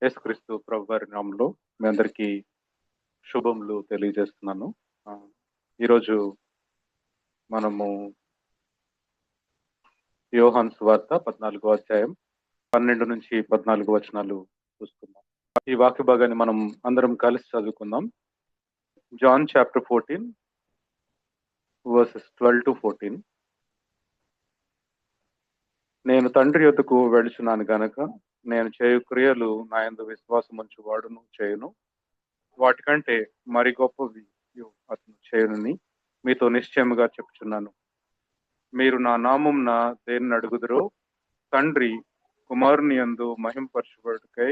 యేసుక్రీస్తు ప్రభు వారి నామములో మీ అందరికీ శుభములు తెలియజేస్తున్నాను. ఆ, ఈరోజు మనము యోహాను సువార్త 14వ అధ్యాయం 12 నుంచి 14 వచనాలు చూసుకుందాం. ఈ వాక్య భాగాన్ని మనం అందరం కలిసి చదువుకుందాం. John chapter 14 verses 12 to 14. నేను తండ్రి యొద్దకు వెళుచున్నాను గనక నేను చేయు క్రియలు నా యందు విశ్వాసం ఉంచువాడును చేయును, వాటికంటే మరి గొప్పవి అతను చేయునని మీతో నిశ్చయముగా చెప్పుచున్నాను. మీరు నా నామమున దేనిని అడుగుదురో తండ్రి కుమారుని యందు మహింపరచుబడుటకై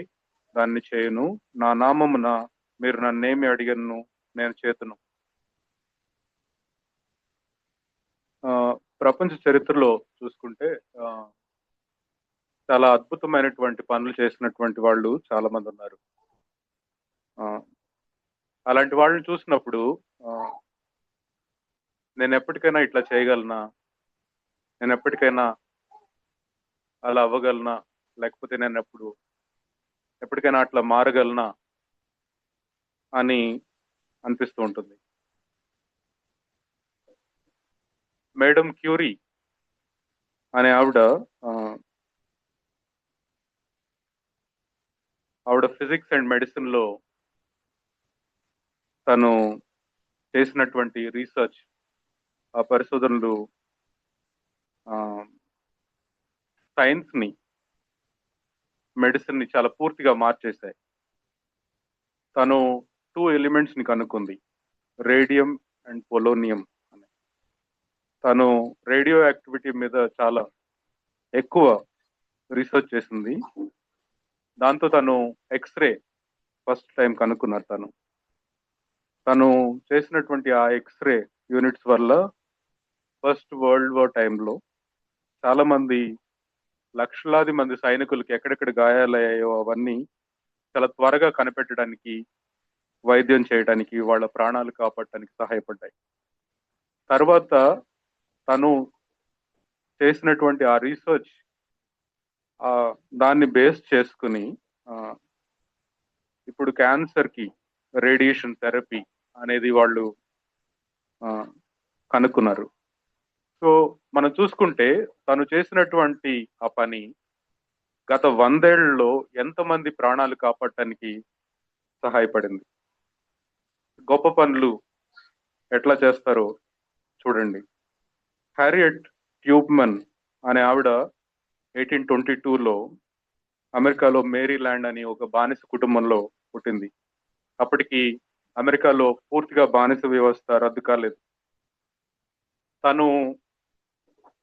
దాన్ని చేయును. నా నామమున మీరు నన్నేమి అడిగను నేను చేతును. ప్రపంచ చరిత్రలో చూసుకుంటే చాలా అద్భుతమైనటువంటి పనులు చేసినటువంటి వాళ్ళు చాలా మంది ఉన్నారు. అలాంటి వాళ్ళని చూసినప్పుడు నేను ఎప్పటికైనా ఇట్లా చేయగలనా, నేను ఎప్పటికైనా అలా అవ్వగలనా, లేకపోతే నేను ఎప్పటికైనా అట్లా మారగలనా అని అనిపిస్తూ ఉంటుంది. మేడం క్యూరీ అనే ఆవిడ ఫిజిక్స్ అండ్ మెడిసిన్ లో తను చేసినటువంటి రీసెర్చ్, ఆ పరిశోధనలు సైన్స్ ని, మెడిసిన్ ని చాలా పూర్తిగా మార్చేశాయి. తను 2 ఎలిమెంట్స్ ని కనుక్కుంది, రేడియం అండ్ పొలోనియం అని. తను రేడియో యాక్టివిటీ మీద చాలా ఎక్కువ రీసెర్చ్ చేసింది. దాంతో తను ఎక్స్రే ఫస్ట్ టైం కనుక్కున్నారు. తను చేసినటువంటి ఆ ఎక్స్రే యూనిట్స్ వల్ల ఫస్ట్ వరల్డ్ వార్ టైంలో చాలా మంది, లక్షలాది మంది సైనికులకి ఎక్కడెక్కడ గాయాలయ్యాయో అవన్నీ చాలా త్వరగా కనిపెట్టడానికి, వైద్యం చేయడానికి, వాళ్ళ ప్రాణాలు కాపాడటానికి సహాయపడ్డాయి. తర్వాత తను చేసినటువంటి ఆ రీసెర్చ్ దాన్ని బేస్ చేసుకుని ఇప్పుడు క్యాన్సర్ కి రేడియేషన్ థెరపీ అనేది వాళ్ళు కనుక్కున్నారు. సో మనం చూసుకుంటే తను చేసినటువంటి ఆ పని గత 100 ఏళ్లలో ఎంతమంది ప్రాణాలు కాపాడటానికి సహాయపడింది. గొప్ప పనులు ఎట్లా చేస్తారో చూడండి. హ్యారియట్ ట్యూబ్మన్ అనే ఆవిడ 1822లో అమెరికాలో మేరీల్యాండ్ అని ఒక బానిస కుటుంబంలో పుట్టింది. అప్పటికి అమెరికాలో పూర్తిగా బానిస వ్యవస్థ రద్దు కాలేదు. తను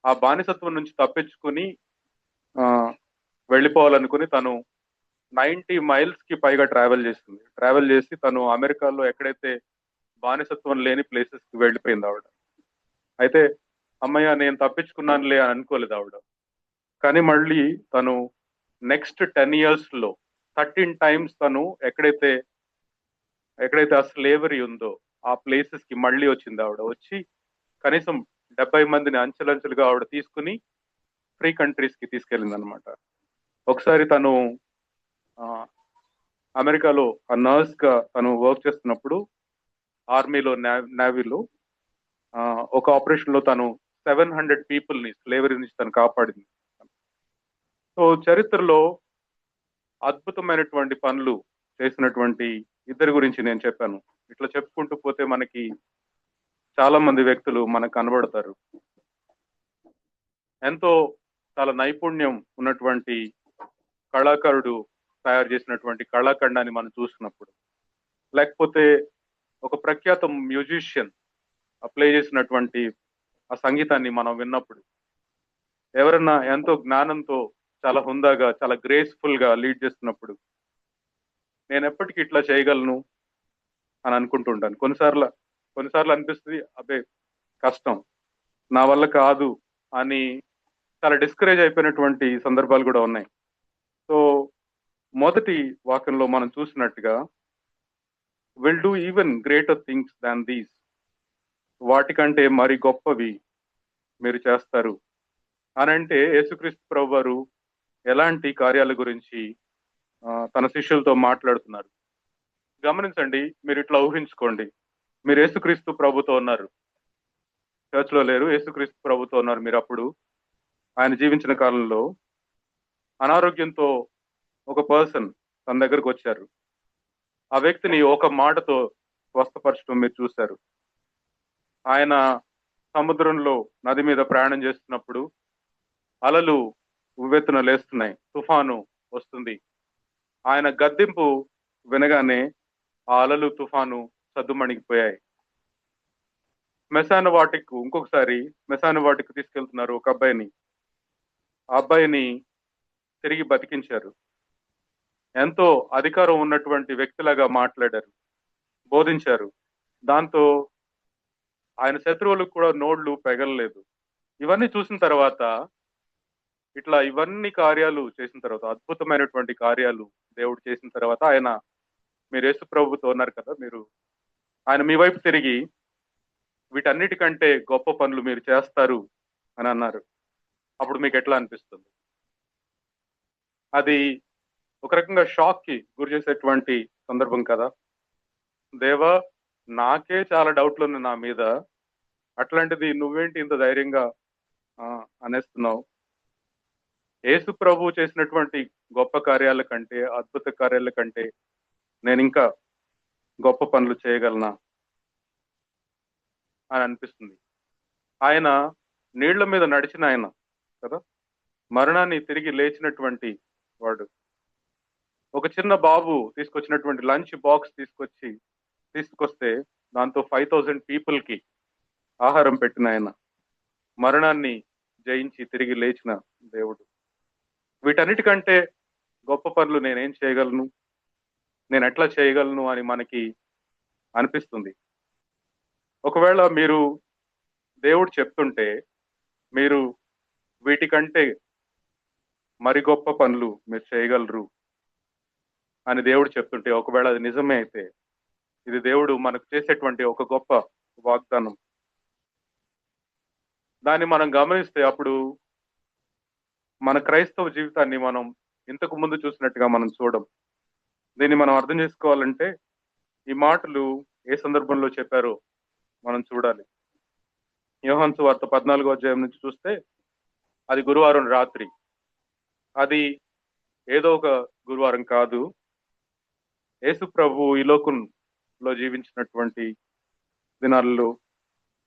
ఆ బానిసత్వం నుంచి తప్పించుకుని వెళ్ళిపోవాలనుకుని తను 90 మైల్స్ కి పైగా ట్రావెల్ చేసి తను అమెరికాలో ఎక్కడైతే బానిసత్వం లేని ప్లేసెస్ కి వెళ్ళిపోయింది ఆవిడ. అయితే అమ్మయ్య నేను తప్పించుకున్నానులే అని అనుకోలేదు ఆవిడ. కానీ మళ్ళీ తను నెక్స్ట్ 10 years లో 13 times తను ఎక్కడైతే ఆ స్లేవరీ ఉందో ఆ ప్లేసెస్ కి మళ్ళీ వచ్చింది ఆవిడ. వచ్చి కనీసం 70 మందిని అంచెలంచెలుగా ఆవిడ తీసుకుని ఫ్రీ కంట్రీస్ కి తీసుకెళ్ళింది అనమాట. ఒకసారి తను అమెరికాలో ఆ నర్స్ గా తను వర్క్ చేస్తున్నప్పుడు ఆర్మీలో, నేవీలో ఒక ఆపరేషన్ లో తను 700 people ని స్లేవరీ నుంచి తను కాపాడింది. సో చరిత్రలో అద్భుతమైనటువంటి పనులు చేసినటువంటి ఇద్దరి గురించి నేను చెప్పాను. ఇట్లా చెప్పుకుంటూ పోతే మనకి చాలా మంది వ్యక్తులు మనకు కనబడతారు. ఎంతో చాలా నైపుణ్యం ఉన్నటువంటి కళాకారుడు తయారు చేసినటువంటి కళాఖండాన్ని మనం చూసినప్పుడు, లేకపోతే ఒక ప్రఖ్యాత మ్యూజిషియన్ ప్లే చేసినటువంటి ఆ సంగీతాన్ని మనం విన్నప్పుడు, ఎవరన్నా ఎంతో జ్ఞానంతో చాలా హుందాగా, చాలా గ్రేస్ఫుల్ గా లీడ్ చేస్తున్నప్పుడు నేను ఎప్పటికీ ఇట్లా చేయగలను అని అనుకుంటుంటాను. కొన్నిసార్లు అనిపిస్తుంది అబ్బే కష్టం, నా వల్ల కాదు అని చాలా డిస్కరేజ్ అయిపోయినటువంటి సందర్భాలు కూడా ఉన్నాయి. సో మొదటి వాక్యంలో మనం చూసినట్టుగా will do even greater things than these, వాటికంటే మరి గొప్పవి మీరు చేస్తారు అని అంటే యేసుక్రీస్తు ప్రభువారు ఎలాంటి కార్యాల గురించి తన శిష్యులతో మాట్లాడుతున్నారు. గమనించండి, మీరు ఇట్లా ఊహించుకోండి, మీరు యేసుక్రీస్తు ప్రభుతో ఉన్నారు, చర్చ్ లో లేరు, యేసుక్రీస్తు ప్రభుతో ఉన్నారు. మీరు అప్పుడు ఆయన జీవించిన కాలంలో అనారోగ్యంతో ఒక పర్సన్ తన దగ్గరకు వచ్చారు. ఆ వ్యక్తిని ఒక మాటతో స్వస్థపరచడం మీరు చూశారు. ఆయన సముద్రంలో నది మీద ప్రయాణం చేస్తున్నప్పుడు అలలు ఉవ్వెత్తున లేస్తున్నాయి, తుఫాను వస్తుంది. ఆయన గద్దింపు వినగానే ఆ అలలు తుఫాను సద్దుమణిగిపోయాయి. శ్మశాన వాటికి ఇంకొకసారి శ్మశాన వాటికి తీసుకెళ్తున్నారు ఒక అబ్బాయిని. ఆ అబ్బాయిని తిరిగి బతికించారు. ఎంతో అధికారం ఉన్నటువంటి వ్యక్తిలాగా మాట్లాడారు, బోధించారు. దాంతో ఆయన శత్రువులకు కూడా నోళ్లు పెగలలేదు. ఇవన్నీ చూసిన తర్వాత, ఇట్లా ఇవన్నీ కార్యాలు చేసిన తర్వాత, అద్భుతమైనటువంటి కార్యాలు దేవుడు చేసిన తర్వాత, ఆయన మీరు యేసు ప్రభుతో ఉన్నారు కదా, మీరు ఆయన మీ వైపు తిరిగి వీటన్నిటికంటే గొప్ప పనులు మీరు చేస్తారు అని అన్నారు. అప్పుడు మీకు ఎట్లా అనిపిస్తుంది? అది ఒక రకంగా షాక్ కి గురి చేసేటువంటి సందర్భం కదా. దేవా, నాకే చాలా డౌట్లు ఉన్నాయి నా మీద, అట్లాంటిది నువ్వేంటి ఇంత ధైర్యంగా అనేస్తున్నావు? యేసు ప్రభు చేసినటువంటి గొప్ప కార్యాల కంటే, అద్భుత కార్యాల కంటే నేను ఇంకా గొప్ప పనులు చేయగలనా అని అనిపిస్తుంది. ఆయన నీళ్ల మీద నడిచిన ఆయన కదా, మరణాన్ని తిరిగి లేచినటువంటి వాడు. ఒక చిన్న బాబు తీసుకొచ్చినటువంటి లంచ్ బాక్స్ తీసుకొస్తే దాంతో 5,000 పీపుల్ కి ఆహారం పెట్టిన ఆయన, మరణాన్ని జయించి తిరిగి లేచిన దేవుడు. వీటన్నిటికంటే గొప్ప పనులు నేనేం చేయగలను, నేను ఎట్లా చేయగలను అని మనకి అనిపిస్తుంది. ఒకవేళ మీరు దేవుడు చెప్తుంటే, మీరు వీటికంటే మరి గొప్ప పనులు మీరు చేయగలరు అని దేవుడు చెప్తుంటే, ఒకవేళ అది నిజమే అయితే, ఇది దేవుడు మనకు చేసేటువంటి ఒక గొప్ప వాగ్దానం. దాన్ని మనం గమనిస్తే అప్పుడు మన క్రైస్తవ జీవితాన్ని మనం ఇంతకు ముందు చూసినట్టుగా మనం చూడం. దీన్ని మనం అర్థం చేసుకోవాలంటే ఈ మాటలు ఏ సందర్భంలో చెప్పారో మనం చూడాలి. యోహాను సువార్త 14వ అధ్యాయం నుంచి చూస్తే, అది గురువారం రాత్రి. అది ఏదో ఒక గురువారం కాదు, యేసు ప్రభు ఈ లోకంలో జీవించినటువంటి దినాల్లో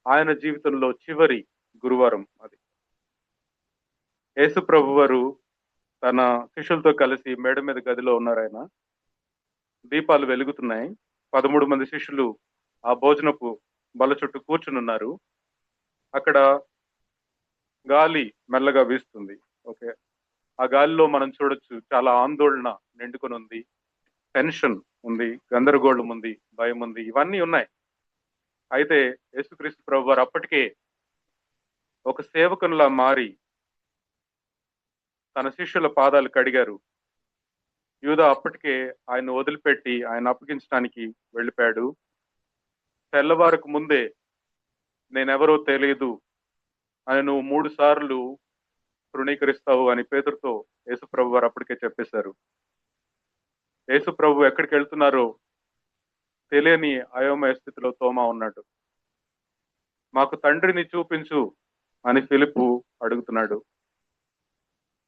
ఆయన జీవితంలో చివరి గురువారం అది. యేసు ప్రభు వారు తన శిష్యులతో కలిసి మేడ మీద గదిలో ఉన్నారు. ఆయన దీపాలు వెలుగుతున్నాయి. 13 మంది శిష్యులు ఆ భోజనపు బల్ల చుట్టూ కూర్చుని ఉన్నారు. అక్కడ గాలి మెల్లగా వీస్తుంది. ఓకే, ఆ గాలిలో మనం చూడొచ్చు చాలా ఆందోళన నిండుకొని ఉంది, టెన్షన్ ఉంది, గందరగోళం ఉంది, భయం ఉంది, ఇవన్నీ ఉన్నాయి. అయితే యేసుక్రీస్తు ప్రభు వారు అప్పటికే ఒక సేవకునిలా మారి తన శిష్యుల పాదాలు కడిగారు. యూదా అప్పటికే ఆయన వదిలిపెట్టి ఆయన అప్పగించడానికి వెళ్ళిపోయాడు. తెల్లవారకు ముందే నేనెవరో తెలియదు అని నువ్వు 3 సార్లు తృణీకరిస్తావు అని పేతురుతో యేసుప్రభు వారు అప్పటికే చెప్పేశారు. యేసుప్రభు ఎక్కడికి వెళ్తున్నారో తెలియని అయోమయ స్థితిలో తోమా ఉన్నాడు. మాకు తండ్రిని చూపించు అని ఫిలిప్పు అడుగుతున్నాడు.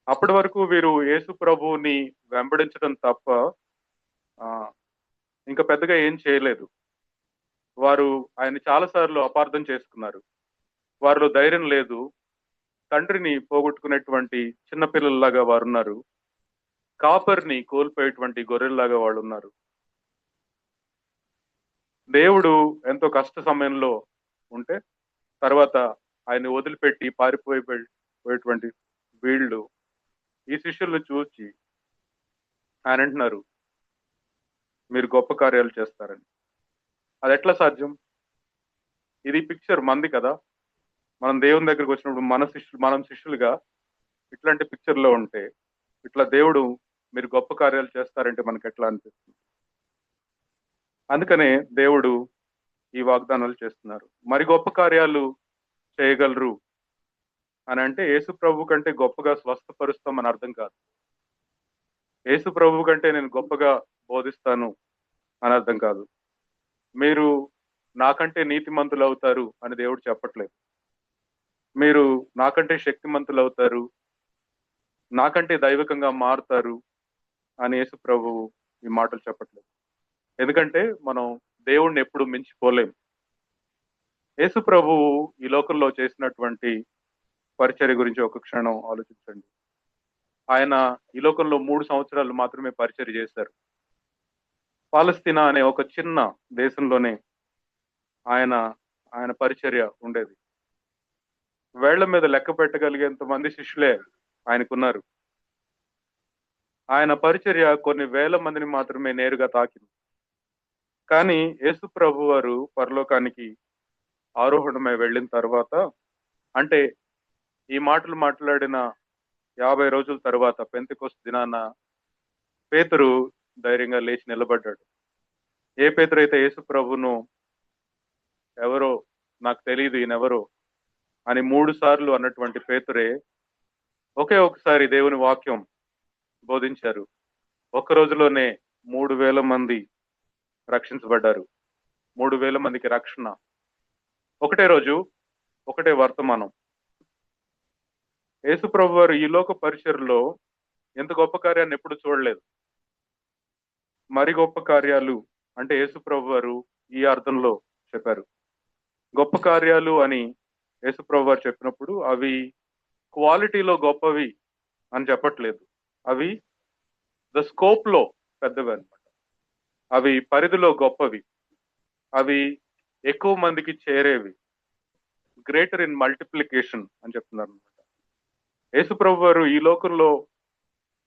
అప్పటి వరకు వీరు యేసు ప్రభువుని వెంబడించడం తప్ప ఇంకా పెద్దగా ఏం చేయలేదు. వారు ఆయన చాలాసార్లు అపార్థం చేసుకున్నారు. వారిలో ధైర్యం లేదు. తండ్రిని పోగొట్టుకునేటువంటి చిన్నపిల్లల్లాగా వారు ఉన్నారు. కాపర్ని కోల్పోయేటువంటి గొర్రెల్లాగా వాళ్ళు ఉన్నారు. దేవుడు ఎంతో కష్ట సమయంలో ఉంటే తర్వాత ఆయన వదిలిపెట్టి పారిపోయేటువంటి వీళ్ళు ఈ శిష్యులను చూసి ఆయన అంటున్నారు, మీరు గొప్ప కార్యాలు చేస్తారని. అది ఎట్లా సాధ్యం? ఇది పిక్చర్ మంది కదా. మనం దేవుని దగ్గరికి వచ్చినప్పుడు మనం శిష్యులుగా ఇట్లాంటి పిక్చర్ లో ఉంటే, ఇట్లా దేవుడు మీరు గొప్ప కార్యాలు చేస్తారంటే మనకి ఎట్లా అనిపిస్తుంది? అందుకనే దేవుడు ఈ వాగ్దానాలు చేస్తున్నారు. మరి గొప్ప కార్యాలు చేయగలరు అని అంటే యేసు ప్రభు కంటే గొప్పగా స్వస్థపరుస్తామని అర్థం కాదు. యేసు ప్రభు కంటే నేను గొప్పగా బోధిస్తాను అని అర్థం కాదు. మీరు నాకంటే నీతిమంతులు అవుతారు అని దేవుడు చెప్పట్లేదు. మీరు నాకంటే శక్తిమంతులు అవుతారు, నాకంటే దైవికంగా మారుతారు అని యేసు ప్రభువు ఈ మాటలు చెప్పట్లేదు. ఎందుకంటే మనం దేవుణ్ణి ఎప్పుడు మించిపోలేం. యేసు ప్రభువు ఈ లోకంలో చేసినటువంటి పరిచర్య గురించి ఒక క్షణం ఆలోచించండి. ఆయన ఈ లోకంలో 3 సంవత్సరాలు మాత్రమే పరిచర్య చేశారు. పాలస్తీనా అనే ఒక చిన్న దేశంలోనే ఆయన ఆయన పరిచర్య ఉండేది. వేళ్ల మీద లెక్క పెట్టగలిగేంత మంది శిష్యులే ఆయనకున్నారు. ఆయన పరిచర్య కొన్ని వేల మందిని మాత్రమే నేరుగా తాకింది. కానీ యేసు ప్రభు వారు పరలోకానికి ఆరోహణమై వెళ్ళిన తర్వాత, అంటే ఈ మాటలు మాట్లాడిన 50 రోజుల తర్వాత పెంతెకొస్తు దినాన పేతురు ధైర్యంగా లేచి నిలబడ్డాడు. ఏ పేతురైతే యేసు ప్రభును ఎవరో నాకు తెలియదు ఈయనెవరో అని 3 సార్లు అన్నటువంటి పేతురే ఒకే ఒకసారి దేవుని వాక్యం బోధించారు. ఒక్క రోజులోనే 3,000 మంది రక్షించబడ్డారు. 3,000 మందికి రక్షణ. ఒకటే రోజు, ఒకటే వర్తమానం. యేసు ప్రభు వారు ఈ లోక పరిచర్లో ఎంత గొప్ప కార్యాన్ని ఎప్పుడు చూడలేదు. మరి గొప్ప కార్యాలు అంటే యేసు ప్రభు వారు ఈ అర్థంలో చెప్పారు. గొప్ప కార్యాలు అని యేసు ప్రభు వారు చెప్పినప్పుడు అవి క్వాలిటీలో గొప్పవి అని చెప్పట్లేదు. అవి ద స్కోప్ లో పెద్దవి అన్నమాట. అవి పరిధిలో గొప్పవి. అవి ఎక్కువ మందికి చేరేవి. గ్రేటర్ ఇన్ మల్టిప్లికేషన్ అని చెప్తున్నారు అనమాట. యేసు ప్రభు వారు ఈ లోకంలో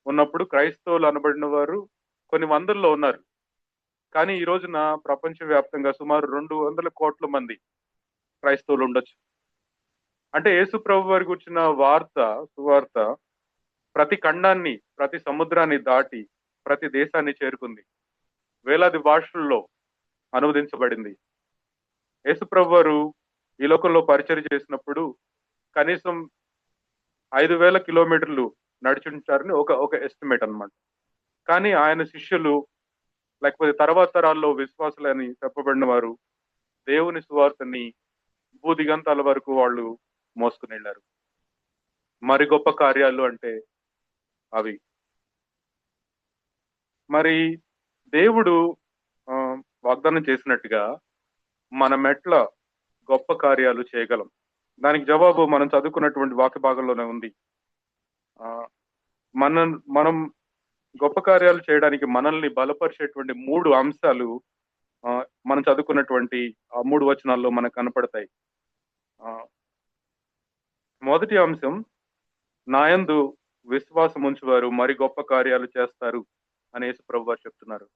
ఉన్నప్పుడు క్రైస్తవులు అనబడిన వారు కొన్ని వందల్లో ఉన్నారు. కానీ ఈ రోజున ప్రపంచవ్యాప్తంగా సుమారు 200 కోట్ల మంది క్రైస్తవులు ఉండొచ్చు. అంటే యేసు ప్రభు వారి గురించిన సువార్త ప్రతి ఖండాన్ని, ప్రతి సముద్రాన్ని దాటి ప్రతి దేశాన్ని చేరుకుంది. వేలాది భాషల్లో అనువదించబడింది. యేసు ప్రభు వారు ఈ లోకంలో పరిచర్య చేసినప్పుడు కనీసం 5,000 కిలోమీటర్లు నడిచుంటారని ఒక ఎస్టిమేట్ అన్నమాట. కానీ ఆయన శిష్యులు లేకపోతే తర్వాత తరాల్లో విశ్వాసులని చెప్పబడిన వారు దేవుని సువార్తని భూదిగంతాల వరకు వాళ్ళు మోసుకుని వెళ్ళారు. మరి గొప్ప కార్యాలు అంటే అవి. మరి దేవుడు ఆ, వాగ్దానం చేసినట్టుగా మనం ఎట్లా గొప్ప కార్యాలు చేయగలం? దానికి జవాబు మనం చదువుకున్నటువంటి వాక్య భాగంలోనే ఉంది. ఆ, మనం గొప్ప కార్యాలు చేయడానికి మనల్ని బలపరిచేటువంటి 3 అంశాలు మనం చదువుకున్నటువంటి ఆ 3 వచనాల్లో మనకు కనపడతాయి. ఆ, మొదటి అంశం, నాయందు విశ్వాసం ఉంచువారు మరి గొప్ప కార్యాలు చేస్తారు అని యేసు ప్రభు వారు చెప్తున్నారు.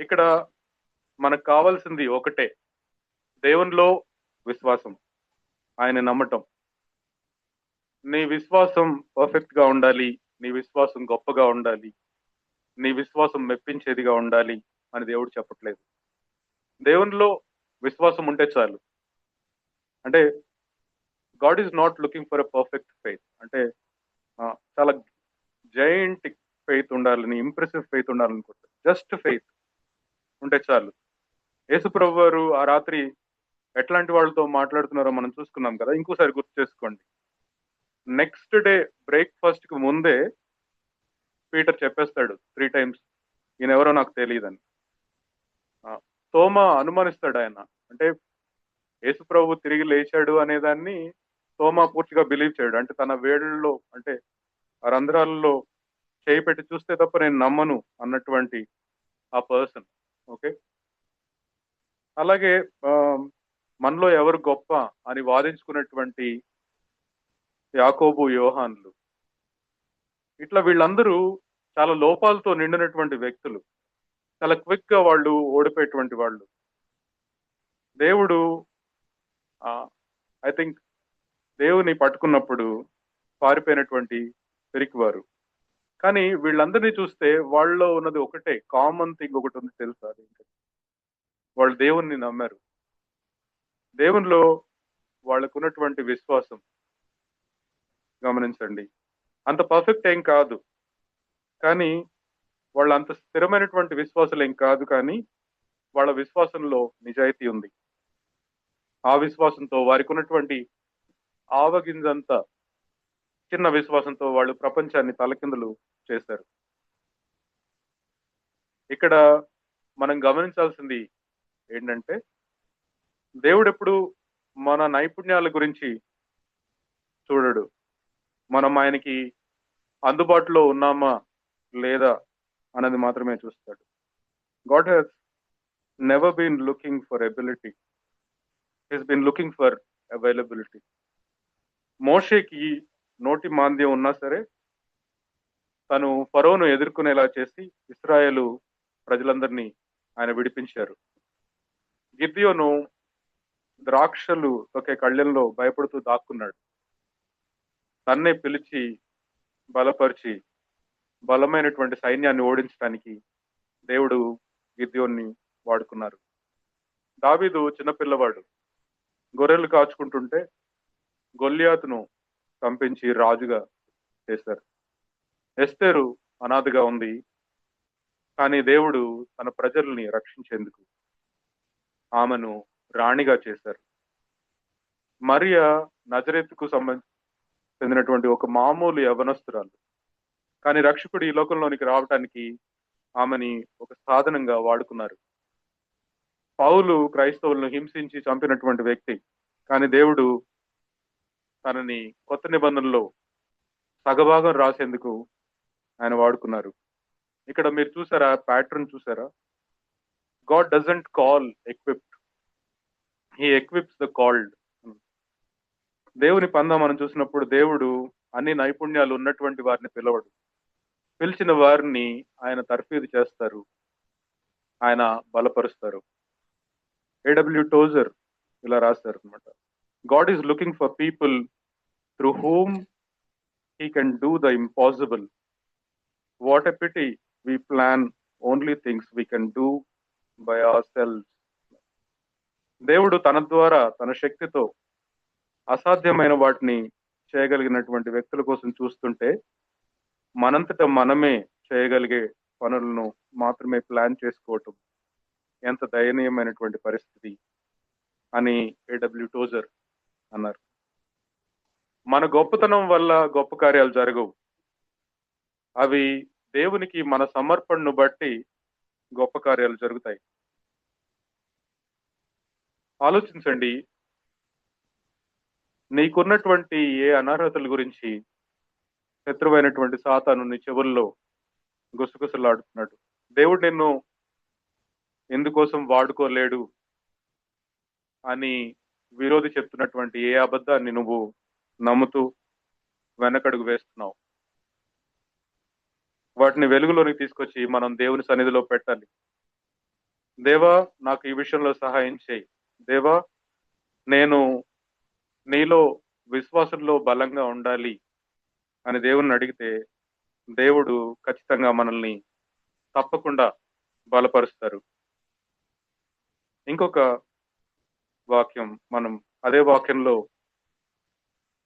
ఇక్కడ మనకు కావాల్సింది ఒకటే, దేవునిలో విశ్వాసం, ఆయన నమ్మటం. నీ విశ్వాసం పర్ఫెక్ట్ గా ఉండాలి, నీ విశ్వాసం గొప్పగా ఉండాలి, నీ విశ్వాసం మెప్పించేదిగా ఉండాలి అని దేవుడు చెప్పట్లేదు. దేవునిలో విశ్వాసం ఉంటే చాలు. అంటే God is not looking for a perfect faith. అంటే చాలా జైంట్ ఫెయిత్ ఉండాలని, ఇంప్రెసివ్ ఫెయిత్ ఉండాలనుకుంటారు. జస్ట్ ఫెయిత్ ఉంటే చాలు. యేసు ప్రభు వారు ఆ రాత్రి ఎట్లాంటి వాళ్ళతో మాట్లాడుతున్నారో మనం చూసుకున్నాం కదా. ఇంకోసారి గుర్తు చేసుకోండి. నెక్స్ట్ డే బ్రేక్ఫాస్ట్ కి ముందే పీటర్ చెప్పేస్తాడు 3 టైమ్స్, ఈయన ఎవరో నాకు తెలియదని. తోమ అనుమానిస్తాడు ఆయన. అంటే యేసు ప్రభు తిరిగి లేచాడు అనేదాన్ని తోమ పూర్తిగా బిలీవ్ చేయడు. అంటే తన వేళ్ళలో, అంటే ఆ రంధ్రాలలో చేయి పెట్టి చూస్తే తప్ప నేను నమ్మను అన్నటువంటి ఆ పర్సన్. ఓకే, అలాగే మనలో ఎవరు గొప్ప అని వాదించుకున్నటువంటి యాకోబు, యోహాన్లు, ఇట్లా వీళ్ళందరూ చాలా లోపాలతో నిండినటువంటి వ్యక్తులు. చాలా క్విక్ గా వాళ్ళు ఓడిపోయేటువంటి వాళ్ళు. దేవుడు ఐ థింక్ దేవుని పట్టుకున్నప్పుడు పారిపోయినటువంటి పిరికివారు. కానీ వీళ్ళందరినీ చూస్తే వాళ్ళలో ఉన్నది ఒకటే కామన్ థింగ్ ఒకటి ఉంది తెలుసా? వాళ్ళు దేవుణ్ణి నమ్మారు. దేవునిలో వాళ్ళకున్నటువంటి విశ్వాసం గమనించండి. అంత పర్ఫెక్ట్ ఏం కాదు, కానీ వాళ్ళు అంత స్థిరమైనటువంటి విశ్వాసులు ఏం కాదు, కానీ వాళ్ళ విశ్వాసంలో నిజాయితీ ఉంది. ఆ విశ్వాసంతో వారికి ఉన్నటువంటి ఆవగింజంత చిన్న విశ్వాసంతో వాళ్ళు ప్రపంచాన్ని తలకిందులు చేశారు. ఇక్కడ మనం గమనించాల్సింది ఏంటంటే, దేవుడు ఎప్పుడు మన నైపుణ్యాల గురించి చూడడు. మనం ఆయనకి అందుబాటులో ఉన్నామా లేదా అన్నది మాత్రమే చూస్తాడు. God has never been looking for ability, he's been looking for availability. మోషేకి నోటి మాంద్యం ఉన్నా సరే తను ఫరోను ఎదుర్కొనేలా చేసి ఇశ్రాయేలు ప్రజలందరినీ ఆయన విడిపించారు. గిద్యోను ద్రాక్షలు ఒకే కళ్ళెంలో భయపడుతూ దాక్కున్నాడు. తన్నే పిలిచి బలపరిచి బలమైనటువంటి సైన్యాన్ని ఓడించడానికి దేవుడు గిద్యోన్ని వాడుకున్నారు. దావీదు చిన్నపిల్లవాడు గొర్రెలు కాచుకుంటుంటే గొల్లియాతును పంపించి రాజుగా చేశారు. ఎస్తేరు అనాథగా ఉంది, కానీ దేవుడు తన ప్రజల్ని రక్షించేందుకు ఆమెను రాణిగా చేశారు. మరియా నజరేతుకు చెందినటువంటి ఒక మామూలు యవనస్తురాలు, కానీ రక్షకుడు ఈ లోకంలోనికి రావటానికి ఆమెని ఒక సాధనంగా వాడుకున్నారు. పౌలు క్రైస్తవులను హింసించి చంపినటువంటి వ్యక్తి, కానీ దేవుడు తనని కొత్త నిబంధనలో సగభాగం రాసేందుకు ఆయన వాడుకున్నారు. ఇక్కడ మీరు చూసారా, ప్యాటర్న్ చూసారా? God doesn't call equipped, he ఎక్విప్స్ the called. దేవుని పందా మనం చూసినప్పుడు దేవుడు అన్ని నైపుణ్యాలు ఉన్నటువంటి వారిని పిలవడు, పిలిచిన వారిని ఆయన తర్ఫీదు చేస్తారు, ఆయన బలపరుస్తారు. ఏడబ్ల్యూ టోజర్ ఇలా రాస్తారు అనమాట, God is looking for people through whom he can do the impossible. What a pity we plan only things we can do by ourselves. దేవుడు తన ద్వారా తన శక్తితో అసాధ్యమైన వాటిని చేయగలిగినటువంటి వ్యక్తుల కోసం చూస్తుంటే, మనంతట మనమే చేయగలిగే పనులను మాత్రమే ప్లాన్ చేసుకోవటం ఎంత దయనీయమైనటువంటి పరిస్థితి అని ఏడబ్ల్యూ టోజర్ అన్నారు. మన గొప్పతనం వల్ల గొప్ప కార్యాలు జరగవు, అవి దేవునికి మన సమర్పణను బట్టి గొప్ప కార్యాలు జరుగుతాయి. ఆలోచించండి, నీకున్నటువంటి ఏ అనర్హతల గురించి శత్రువైనటువంటి సాతాను నీ చెవుల్లో గుసగుసలాడుతున్నాడు. దేవుడు నిన్ను ఎందుకోసం వాడుకోలేడు అని విరోధి చెప్తున్నటువంటి ఏ అబద్ధాన్ని నువ్వు నమ్ముతూ వెనకడుగు వేస్తున్నావు? వాటిని వెలుగులోనికి తీసుకొచ్చి మనం దేవుని సన్నిధిలో పెట్టాలి. దేవా, నాకు ఈ విషయంలో సహాయం చేయి. దేవా, నేను నీలో విశ్వాసంలో బలంగా ఉండాలి అని దేవుణ్ణి అడిగితే దేవుడు ఖచ్చితంగా మనల్ని తప్పకుండా బలపరుస్తారు. ఇంకొక వాక్యం, మనం అదే వాక్యంలో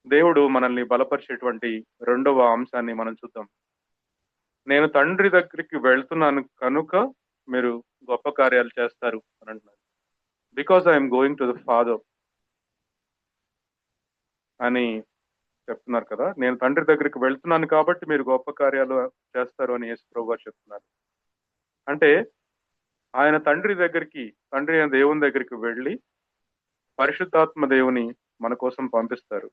దేవుడు మనల్ని బలపరిచేటువంటి రెండవ అంశాన్ని మనం చూద్దాం. నేను తండ్రి దగ్గరికి వెళ్తున్నాను కనుక మీరు గొప్ప కార్యాలు చేస్తారు అని అంటున్నారు. Because I'm going to the father అని చెప్తున్నారు కదా. నేను తండ్రి దగ్గరికి వెళ్తున్నాను కాబట్టి మీరు గొప్ప కార్యాలు చేస్తారు అని యేసు ప్రభువు గారు చెప్తున్నారు. అంటే ఆయన తండ్రి అయిన దేవుని దగ్గరికి వెళ్ళి పరిశుద్ధాత్మ దేవుని మన కోసం పంపిస్తారు.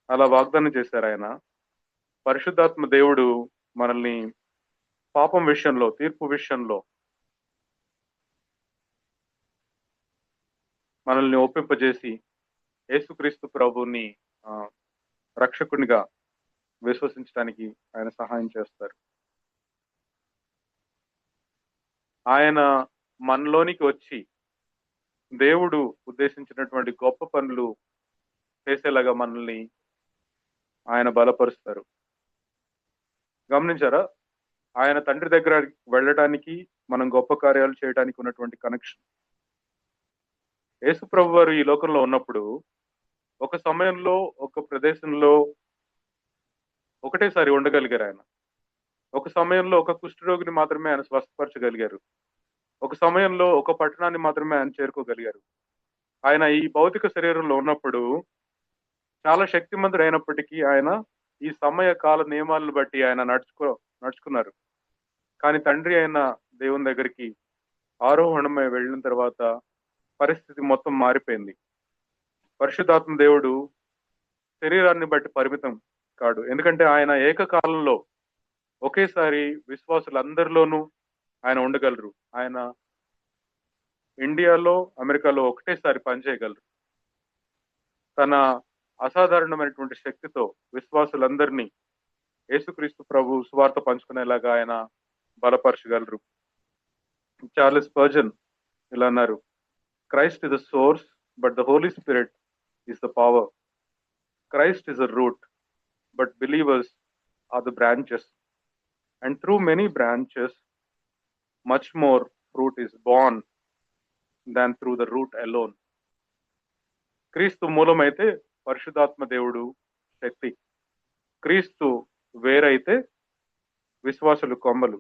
అలా వాగ్దానం చేశారు ఆయన. పరిశుద్ధాత్మ దేవుడు మనల్ని పాపం విషయంలో, తీర్పు విషయంలో మనల్ని ఒప్పింపజేసి యేసుక్రీస్తు ప్రభువుని రక్షకునిగా విశ్వసించడానికి ఆయన సహాయం చేస్తారు. ఆయన మనలోనికి వచ్చి దేవుడు ఉద్దేశించినటువంటి గొప్ప పనులు చేసేలాగా మనల్ని ఆయన బలపరుస్తారు. గమనించారా? ఆయన తండ్రి దగ్గర వెళ్ళడానికి, మనం గొప్ప కార్యాలు చేయడానికి ఉన్నటువంటి కనెక్షన్. యేసు ప్రభు వారు ఈ లోకంలో ఉన్నప్పుడు ఒక సమయంలో ఒక ప్రదేశంలో ఒకటేసారి ఉండగలిగారు ఆయన. ఒక సమయంలో ఒక కుష్ఠరోగిని మాత్రమే ఆయన స్వస్థపరచగలిగారు. ఒక సమయంలో ఒక పట్టణాన్ని మాత్రమే ఆయన చేరుకోగలిగారు. ఆయన ఈ భౌతిక శరీరంలో ఉన్నప్పుడు చాలా శక్తిమంతుడైనప్పటికీ ఆయన ఈ సమయ కాల నియమాలను బట్టి ఆయన నడుచుకున్నారు. కానీ తండ్రి అయిన దేవుని దగ్గరికి ఆరోహణమై వెళ్ళిన తర్వాత పరిస్థితి మొత్తం మారిపోయింది. పరిశుద్ధాత్మ దేవుడు శరీరాన్ని బట్టి పరిమితం కాడు. ఎందుకంటే ఆయన ఏకకాలంలో ఒకేసారి విశ్వాసులందరిలోనూ ఆయన ఉండగలరు. ఆయన ఇండియాలో, అమెరికాలో ఒకటేసారి పనిచేయగలరు. తన అసాధారణమైనటువంటి శక్తితో విశ్వాసులందరినీ యేసుక్రీస్తు ప్రభు సువార్త పంచుకునేలాగా ఆయన బలపరచగలరు. చార్లెస్ స్పర్జన్ ఇలా అన్నారు, Christ is the source but the Holy Spirit is the power. Christ is the root but believers are the branches. And through many branches much more fruit is borne than through the root alone. క్రీస్తు మూలమైతే పరిశుద్ధాత్మ దేవుడు శక్తి. క్రీస్తు వేరైతే విశ్వాసులు కొమ్మలు.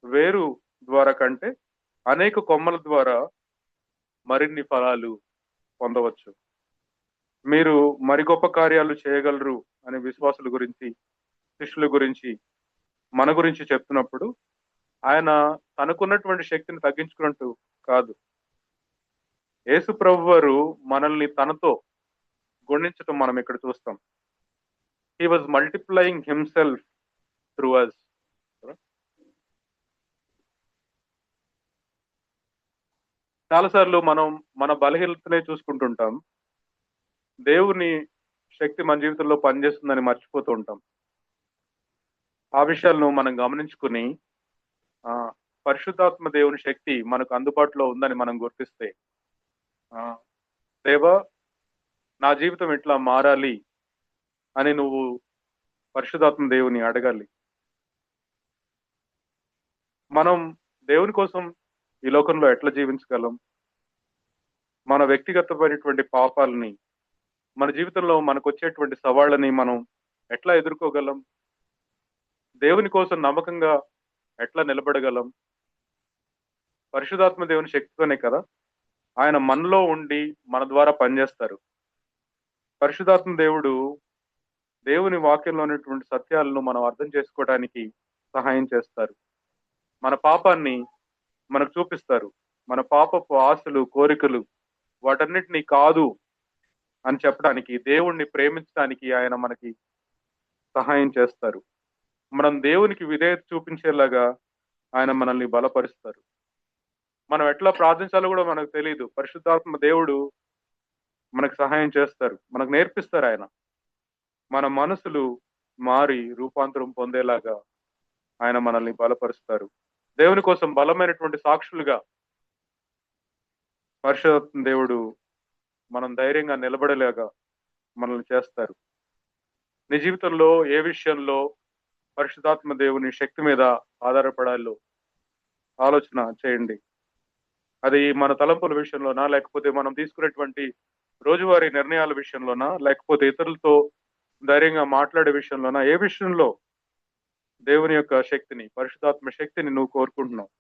వేరు ద్వారా కంటే అనేక కొమ్మల ద్వారా మరిన్ని ఫలాలు పొందవచ్చు. మీరు మరి గొప్ప కార్యాలు చేయగలరు అనే విశ్వాసుల గురించి, శిష్యుల గురించి, మన గురించి చెప్తున్నప్పుడు ఆయన తనకున్నటువంటి శక్తిని తగ్గించుకున్నట్టు కాదు. యేసు ప్రభు వారు మనల్ని తనతో గుణించటం మనం ఇక్కడ చూస్తాం. He was multiplying himself through us. చాలాసార్లు మనం మన బలహీనతనే చూసుకుంటుంటాం. దేవుని శక్తి మన జీవితంలో పనిచేస్తుందని మర్చిపోతూ ఉంటాం. ఆ విషయాలను మనం గమనించుకుని ఆ పరిశుద్ధాత్మ దేవుని శక్తి మనకు అందుబాటులో ఉందని మనం గుర్తిస్తే, దేవా నా జీవితం ఎట్లా మారాలి అని నువ్వు పరిశుద్ధాత్మ దేవుని అడగాలి. మనం దేవుని కోసం ఈ లోకంలో ఎట్లా జీవించగలం? మన వ్యక్తిగతమైనటువంటి పాపాలని, మన జీవితంలో మనకు వచ్చేటువంటి సవాళ్ళని మనం ఎట్లా ఎదుర్కోగలం? దేవుని కోసం నమ్మకంగా ఎట్లా నిలబడగలం? పరిశుద్ధాత్మ దేవుని శక్తితోనే కదా. ఆయన మనలో ఉండి మన ద్వారా పనిచేస్తారు. పరిశుద్ధాత్మ దేవుడు దేవుని వాక్యంలో ఉన్నటువంటి సత్యాలను మనం అర్థం చేసుకోవడానికి సహాయం చేస్తారు. మన పాపాన్ని మనకు చూపిస్తారు. మన పాపపు ఆశలు, కోరికలు వాటన్నిటినీ కాదు అని చెప్పడానికి, దేవుణ్ణి ప్రేమించడానికి ఆయన మనకి సహాయం చేస్తారు. మనం దేవునికి విధేయత చూపించేలాగా ఆయన మనల్ని బలపరుస్తారు. మనం ఎట్లా ప్రార్థించాలో కూడా మనకు తెలియదు. పరిశుద్ధాత్మ దేవుడు మనకు సహాయం చేస్తారు, మనకు నేర్పిస్తారు. ఆయన మన మనసులు మారి రూపాంతరం పొందేలాగా ఆయన మనల్ని బలపరుస్తారు. దేవుని కోసం బలమైనటువంటి సాక్షులుగా పరిశుద్ధాత్మ దేవుడు మనం ధైర్యంగా నిలబడేలాగా మనల్ని చేస్తారు. నీ జీవితంలో ఏ విషయంలో పరిశుద్ధాత్మ దేవుని శక్తి మీద ఆధారపడాలో ఆలోచన చేయండి. అది మన తలంపుల విషయంలోనా, లేకపోతే మనం తీసుకునేటువంటి రోజువారీ నిర్ణయాల విషయంలోనా, లేకపోతే ఇతరులతో ధైర్యంగా మాట్లాడే విషయంలోనా, ఏ విషయంలో దేవుని యొక్క శక్తిని, పరిశుద్ధాత్మ శక్తిని నువ్వు కోరుకుంటున్నావు?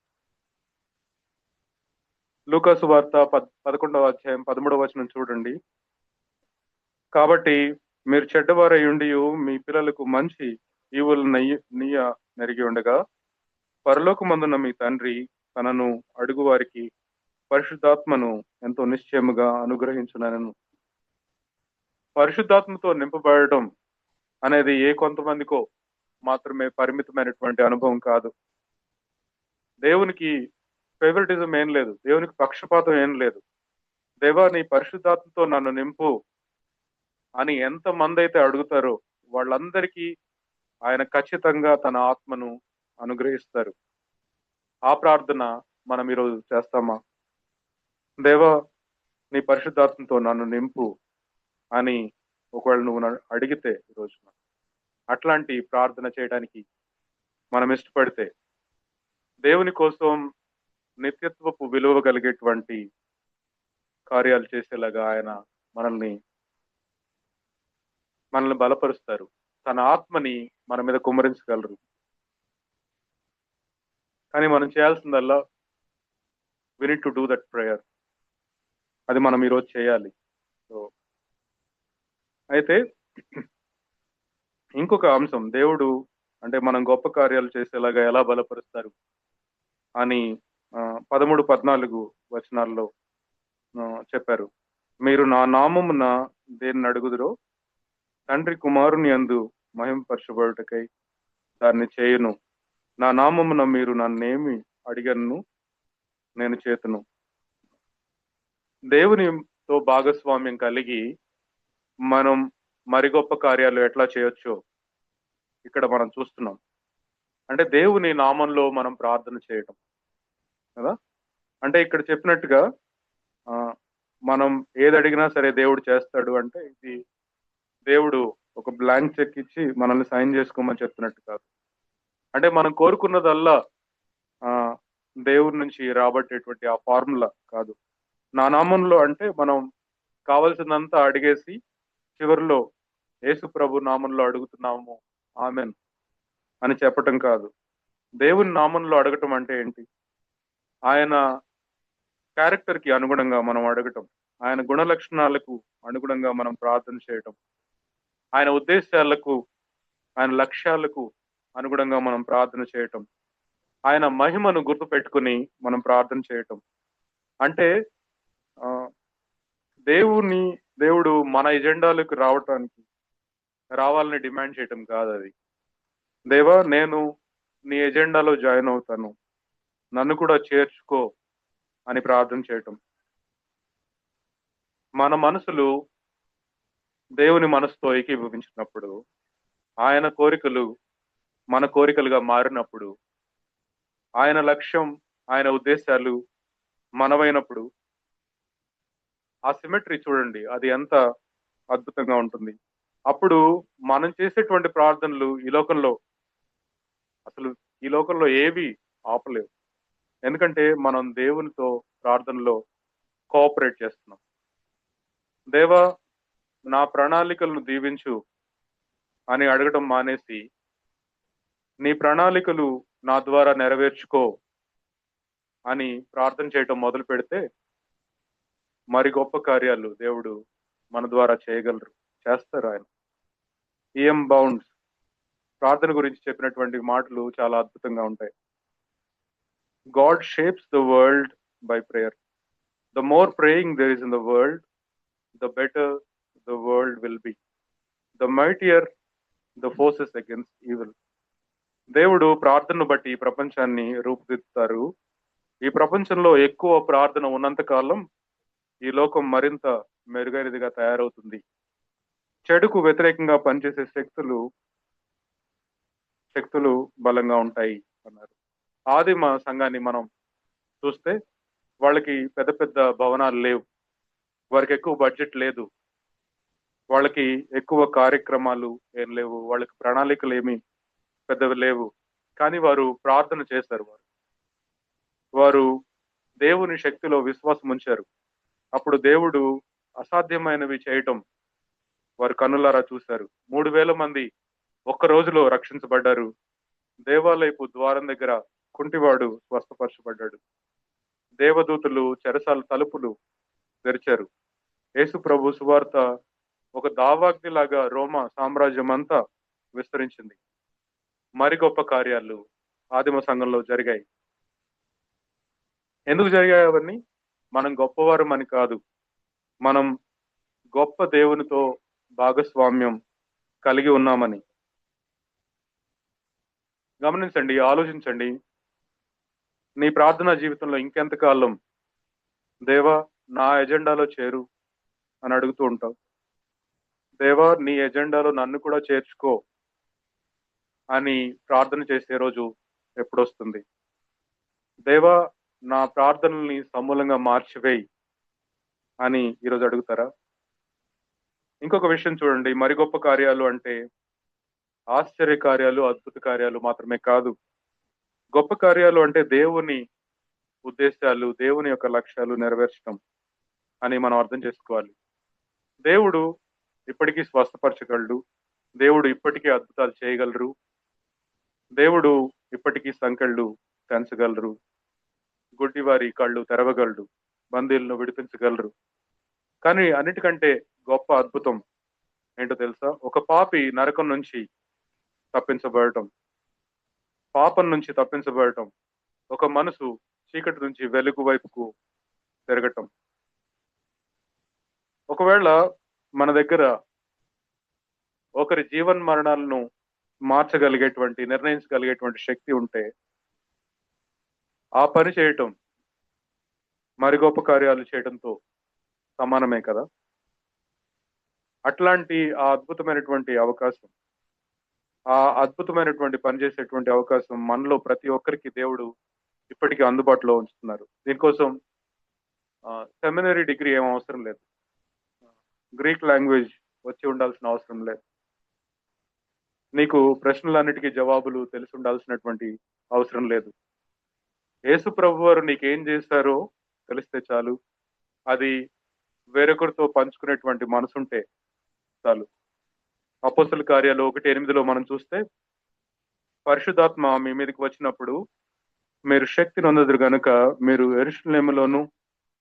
లూకాసు వార్త 11వ అధ్యాయం 13వ వచనం చూడండి. కాబట్టి మీరు చెడ్డవారై ఉండి మీ పిల్లలకు మంచి ఈవులు నీయ నెరిగి ఉండగా, పరలోకమందున్న మీ తండ్రి తనను అడుగు వారికి పరిశుద్ధాత్మను ఎంతో నిశ్చయముగా అనుగ్రహించునను. పరిశుద్ధాత్మతో నింపబడటం అనేది ఏ కొంతమందికో మాత్రమే పరిమితమైనటువంటి అనుభవం కాదు. దేవునికి ఫేవరెటిజం ఏం లేదు, దేవునికి పక్షపాతం ఏం లేదు. దేవా నీ పరిశుద్ధాత్మతో నన్ను నింపు అని ఎంత మంది అయితే అడుగుతారో వాళ్ళందరికీ ఆయన ఖచ్చితంగా తన ఆత్మను అనుగ్రహిస్తారు. ఆ ప్రార్థన మనం ఈరోజు చేస్తామా? దేవా నీ పరిశుద్ధాత్మతో నన్ను నింపు అని ఒకవేళ నువ్వు అడిగితే ఈరోజు అట్లాంటి ప్రార్థన చేయడానికి మనం ఇష్టపడితే, దేవుని కోసం నిత్యత్వపు విలువ కలిగేటువంటి కార్యాలు చేసేలాగా ఆయన మనల్ని బలపరుస్తారు. తన ఆత్మని మన మీద కుమ్మరించగలరు. కానీ మనం చేయాల్సిందల్లా we need to do that prayer. అది మనం ఈరోజు చేయాలి. సో అయితే ఇంకొక అంశం, దేవుడు అంటే మనం గొప్ప కార్యాలు చేసేలాగా ఎలా బలపరుస్తారు అని 13, 14 వచనాల్లో చెప్పారు. మీరు నా నామమున దేన్ని అడుగుదురో తండ్రి కుమారుని యందు మహింపరచబడుటకై దాన్ని చేయును. నా నామమున మీరు నన్నేమి అడిగను నేను చేతును. దేవునితో భాగస్వామ్యం కలిగి మనం మరి గొప్ప కార్యాలు ఎట్లా చేయొచ్చో ఇక్కడ మనం చూస్తున్నాం. అంటే దేవుని నామంలో మనం ప్రార్థన చేయటం కదా. అంటే ఇక్కడ చెప్పినట్టుగా మనం ఏది అడిగినా సరే దేవుడు చేస్తాడు అంటే ఇది దేవుడు ఒక బ్లాంక్ చెక్ ఇచ్చి మనల్ని సైన్ చేసుకోమని చెప్తున్నట్టు కాదు. అంటే మనం కోరుకున్నదల్లా దేవుడి నుంచి రాబట్టేటువంటి ఆ ఫార్ములా కాదు. నా నామంలో అంటే మనం కావలసినంతా అడిగేసి చివరిలో యేసు ప్రభు నామంలో అడుగుతున్నాము ఆమెన్ అని చెప్పటం కాదు. దేవుని నామంలో అడగటం అంటే ఏంటి? ఆయన క్యారెక్టర్ కి అనుగుణంగా మనం అడగటం, ఆయన గుణ లక్షణాలకు అనుగుణంగా మనం ప్రార్థన చేయటం, ఆయన ఉద్దేశాలకు ఆయన లక్ష్యాలకు అనుగుణంగా మనం ప్రార్థన చేయటం, ఆయన మహిమను గుర్తు పెట్టుకుని మనం ప్రార్థన చేయటం. అంటే దేవుడు మన ఎజెండాలకు రావాలని డిమాండ్ చేయటం కాదు. అది దేవా నేను నీ ఎజెండాలో జాయిన్ అవుతాను, నన్ను కూడా చేర్చుకో అని ప్రార్థన చేయటం. మన మనసులు దేవుని మనసుతో ఏకీభవించినప్పుడు, ఆయన కోరికలు మన కోరికలుగా మారినప్పుడు, ఆయన లక్ష్యం ఆయన ఉద్దేశాలు మనమైనప్పుడు ఆ సిమెట్రీ చూడండి, అది ఎంత అద్భుతంగా ఉంటుంది. అప్పుడు మనం చేసేటువంటి ప్రార్థనలు ఈ లోకంలో ఏవి ఆపలేవు. ఎందుకంటే మనం దేవునితో ప్రార్థనలో కోఆపరేట్ చేస్తున్నాం. దేవా నా ప్రణాళికలను దీవించు అని అడగటం మానేసి నీ ప్రణాళికలు నా ద్వారా నెరవేర్చుకో అని ప్రార్థన చేయటం మొదలు పెడితే మరి గొప్ప కార్యాలు దేవుడు మన ద్వారా చేస్తారు ఆయన. ఈఎం బౌండ్స్ ప్రార్థన గురించి చెప్పినటువంటి మాటలు చాలా అద్భుతంగా ఉంటాయి. God shapes the world by prayer. The more praying there is in the world, the better the world will be. The mightier the forces against evil. దేవుడు ప్రార్థనను బట్టి ఈ ప్రపంచాన్ని రూపుదిద్దుతారు. ఈ ప్రపంచంలో ఎక్కువ ప్రార్థన ఉన్నంత కాలం ఈ లోకం మరింత మెరుగైనదిగా తయారవుతుంది. చెడుకు వ్యతిరేకంగా పనిచేసే శక్తులు బలంగా ఉంటాయి అన్నారు. ఆదిమ సంఘాన్ని మనం చూస్తే వాళ్ళకి పెద్ద పెద్ద భవనాలు లేవు, వారికి ఎక్కువ బడ్జెట్ లేదు, వాళ్ళకి ఎక్కువ కార్యక్రమాలు ఏం లేవు, వాళ్ళకి ప్రణాళికలు ఏమి పెద్దవి లేవు. కానీ వారు ప్రార్థన చేశారు. వారు దేవుని శక్తిలో విశ్వాసం ఉంచారు. అప్పుడు దేవుడు అసాధ్యమైనవి చేయటం వారు కన్నులారా చూశారు. 3,000 మంది ఒక్క రోజులో రక్షించబడ్డారు. దేవాలయపు ద్వారం దగ్గర కుంటివాడు స్వస్థపరచబడ్డాడు. దేవదూతలు చెరసాల తలుపులు తెరిచారు. యేసు ప్రభు సువార్త ఒక దావాగ్నిలాగా రోమా సామ్రాజ్యం అంతా విస్తరించింది. మరి గొప్ప కార్యాలు ఆదిమ సంఘంలో జరిగాయి. ఎందుకు జరిగాయి అవన్నీ? మనం గొప్పవారం అని కాదు, మనం గొప్ప దేవునితో భాగస్వామ్యం కలిగి ఉన్నామని. గమనించండి, ఆలోచించండి. నీ ప్రార్థనా జీవితంలో ఇంకెంతకాలం దేవా నా ఎజెండాలో చేరు అని అడుగుతూ ఉంటావు? దేవా నీ ఎజెండాలో నన్ను కూడా చేర్చుకో అని ప్రార్థన చేసే రోజు ఎప్పుడొస్తుంది? దేవా నా ప్రార్థనల్ని సమూలంగా మార్చివేయి అని ఈరోజు అడుగుతారా? ఇంకొక విషయం చూడండి, మరి గొప్ప కార్యాలు అంటే ఆశ్చర్య కార్యాలు, అద్భుత కార్యాలు మాత్రమే కాదు. గొప్ప కార్యాలు అంటే దేవుని ఉద్దేశాలు, దేవుని యొక్క లక్ష్యాలు నెరవేర్చడం అని మనం అర్థం చేసుకోవాలి. దేవుడు ఇప్పటికీ స్వస్థపరచగలడు, దేవుడు ఇప్పటికీ అద్భుతాలు చేయగలరు. దేవుడు ఇప్పటికీ సంకెళ్ళు తెంచగలరు. గుడ్డివారి కళ్ళు తెరవగలరు. బందీలను విడిపించగలరు. కానీ అన్నిటికంటే గొప్ప అద్భుతం ఏంటో తెలుసా? ఒక పాపి నరకం నుంచి తప్పించబడటం, పాపం నుంచి తప్పించబడటం, ఒక మనసు చీకటి నుంచి వెలుగు వైపుకు తిరగటం. ఒకవేళ మన దగ్గర ఒకరి జీవన్ మరణాలను మార్చగలిగేటువంటి, నిర్ణయించగలిగేటువంటి శక్తి ఉంటే ఆ పని చేయటం మరి గొప్ప కార్యాలు చేయడంతో సమానమే కదా. అట్లాంటి ఆ అద్భుతమైనటువంటి అవకాశం, ఆ అద్భుతమైనటువంటి పని చేసేటువంటి అవకాశం మనలో ప్రతి ఒక్కరికి దేవుడు ఇప్పటికీ అందుబాటులో ఉంచుతున్నారు. దీనికోసం సెమినరీ డిగ్రీ ఏం అవసరం లేదు. గ్రీక్ లాంగ్వేజ్ వచ్చి ఉండాల్సిన అవసరం లేదు. నీకు ప్రశ్నలన్నిటికీ జవాబులు తెలిసి ఉండాల్సినటువంటి అవసరం లేదు. యేసు ప్రభు వారు నీకేం చేశారో తెలిస్తే చాలు. అది వేరొకరితో పంచుకునేటువంటి మనసుంటే చాలు. అపోస్తల కార్యాలు 1:8 మనం చూస్తే, పరిశుద్ధాత్మ మీ మీదకి వచ్చినప్పుడు మీరు శక్తి నొందదురు గనుక మీరు యెరూషలేములోను